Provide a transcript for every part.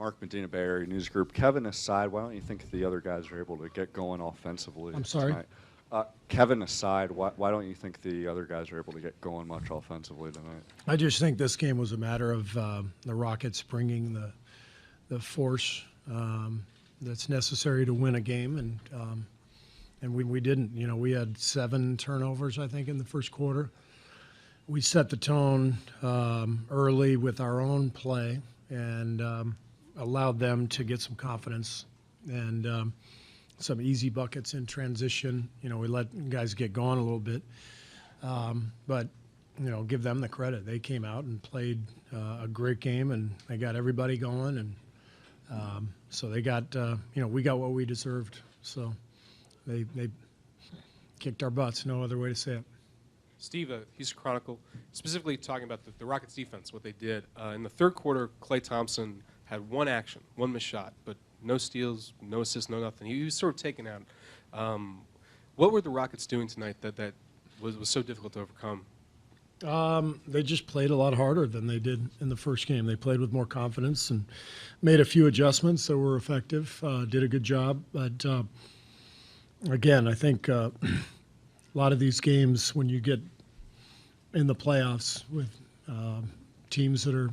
Mark Medina, Bay Area News Group. Kevin aside, why don't you think the other guys are able to get going offensively I'm sorry? tonight? Kevin aside, why don't you think the other guys are able to get going much offensively tonight? I just think this game was a matter of the Rockets bringing the force that's necessary to win a game, and we didn't. You know, we had 7 turnovers, I think, in the first quarter. We set the tone early with our own play and allowed them to get some confidence and some easy buckets in transition. You know, we let guys get going a little bit, but you know, give them the credit. They came out and played a great game, and they got everybody going, and so they got you know, we got what we deserved. So they kicked our butts. No other way to say it. Steve, Houston Chronicle, specifically talking about the Rockets' defense, what they did. In the third quarter, Klay Thompson had one action, one missed shot, but no steals, no assists, no nothing. He was sort of taken out. What were the Rockets doing tonight that was so difficult to overcome? They just played a lot harder than they did in the first game. They played with more confidence and made a few adjustments that were effective, did a good job. But, again, I think a lot of these games, when you get in the playoffs with teams that are,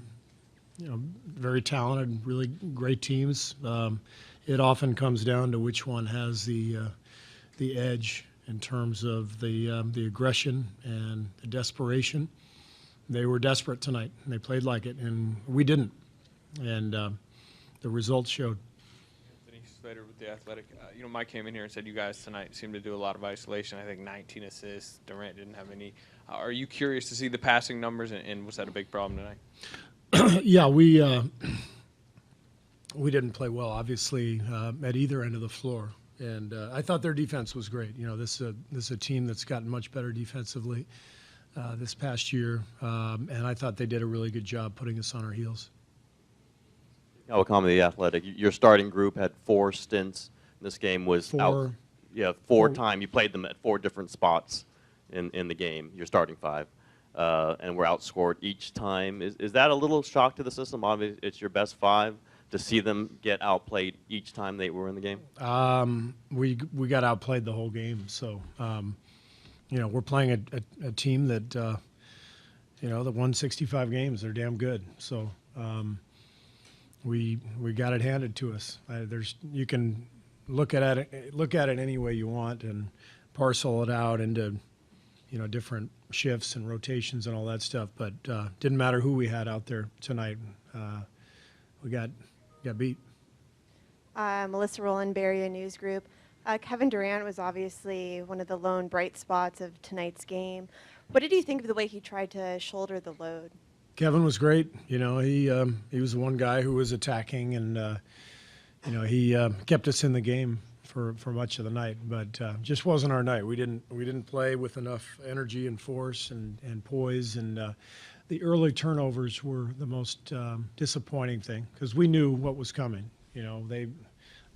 you know, very talented, really great teams, it often comes down to which one has the edge in terms of the aggression and the desperation. They were desperate tonight, and they played like it, and we didn't. And the results showed. Slater with The Athletic. You know, Mike came in here and said you guys tonight seemed to do a lot of isolation. I think 19 assists. Durant didn't have any. Are you curious to see the passing numbers, and was that a big problem tonight? Yeah, we didn't play well, obviously, at either end of the floor. And I thought their defense was great. You know, this is a team that's gotten much better defensively this past year, and I thought they did a really good job putting us on our heels. Welcome to The Athletic. Your starting group had 4 stints. This game was out. Yeah, four times. You played them at 4 different spots in the game, your starting 5, and were outscored each time. Is that a little shock to the system? Obviously, it's your best 5. To see them get outplayed each time they were in the game? We got outplayed the whole game. So, you know, we're playing a team that, you know, that won 65 games. They're damn good. So we got it handed to us. You can look at it any way you want and parcel it out into, you know, different shifts and rotations and all that stuff. But didn't matter who we had out there tonight. We got beat. Melissa Rowland, Bay Area News Group. Kevin Durant was obviously one of the lone bright spots of tonight's game. What did you think of the way he tried to shoulder the load? Kevin was great. You know, he was the one guy who was attacking, and you know, he kept us in the game for much of the night. But just wasn't our night. We didn't play with enough energy and force and poise, and the early turnovers were the most disappointing thing because we knew what was coming. You know,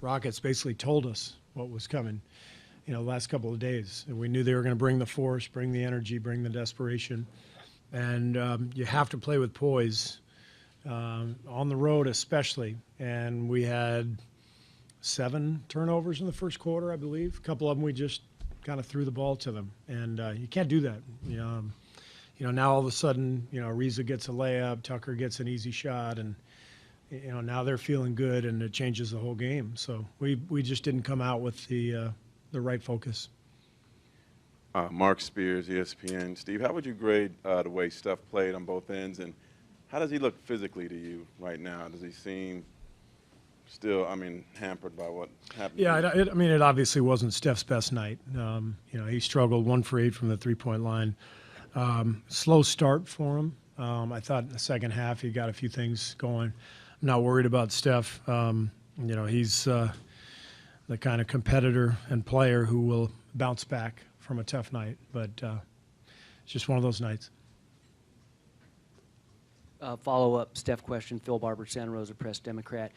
Rockets basically told us what was coming, you know, the last couple of days. And we knew they were going to bring the force, bring the energy, bring the desperation. And you have to play with poise on the road especially. And we had 7 turnovers in the first quarter, I believe. A couple of them we just kind of threw the ball to them. And you can't do that. You know, now all of a sudden, you know, Ariza gets a layup, Tucker gets an easy shot, and, you know, now they're feeling good, and it changes the whole game. So we just didn't come out with the right focus. Mark Spears, ESPN. Steve, how would you grade the way Steph played on both ends, and how does he look physically to you right now? Does he seem still, I mean, hampered by what happened? Yeah, I mean, it obviously wasn't Steph's best night. You know, he struggled 1 for 8 from the three-point line. Slow start for him. I thought in the second half he got a few things going. I'm not worried about Steph. You know, he's the kind of competitor and player who will bounce back from a tough night. But it's just one of those nights. Follow-up Steph question, Phil Barber, Santa Rosa Press Democrat.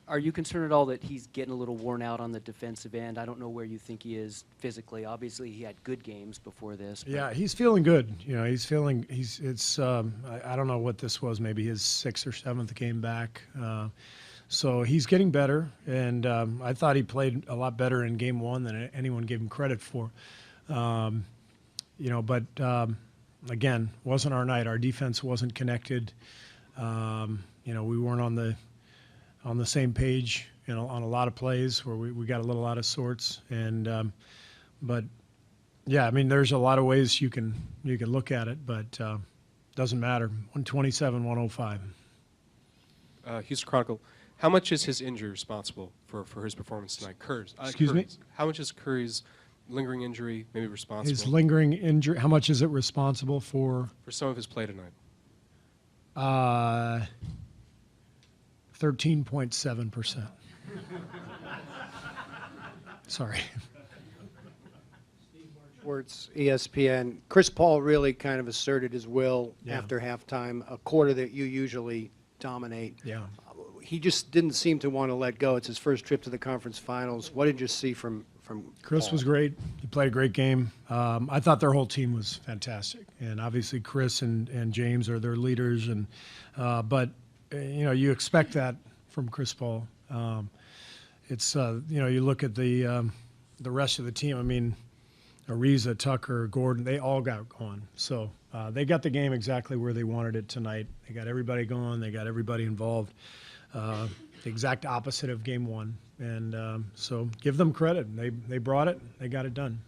Are you concerned at all that he's getting a little worn out on the defensive end? I don't know where you think he is physically. Obviously, he had good games before this. Yeah, he's feeling good. You know, I don't know what this was, maybe his 6th or 7th game back. So he's getting better, and I thought he played a lot better in game one than anyone gave him credit for. But again, wasn't our night. Our defense wasn't connected. We weren't on the same page, on a lot of plays where we got a little out of sorts. And but yeah, I mean, there's a lot of ways you can look at it, but doesn't matter. 127-105. Houston Chronicle. How much is his injury responsible for his performance tonight? Kerr's. Excuse me? How much is Curry's lingering injury maybe responsible? His lingering injury, how much is it responsible for? For some of his play tonight. 13.7%. Sorry. Sports, ESPN. Chris Paul really kind of asserted his will Yeah. after halftime, a quarter that you usually dominate. Yeah. He just didn't seem to want to let go. It's his first trip to the conference finals. What did you see from Chris Paul? was great. He played a great game. I thought their whole team was fantastic, and obviously Chris and James are their leaders. And but you expect that from Chris Paul. It's you look at the rest of the team. I mean, Ariza, Tucker, Gordon, they all got going. So they got the game exactly where they wanted it tonight. They got everybody going. They got everybody involved. The exact opposite of game one. And so give them credit. They brought it. They got it done.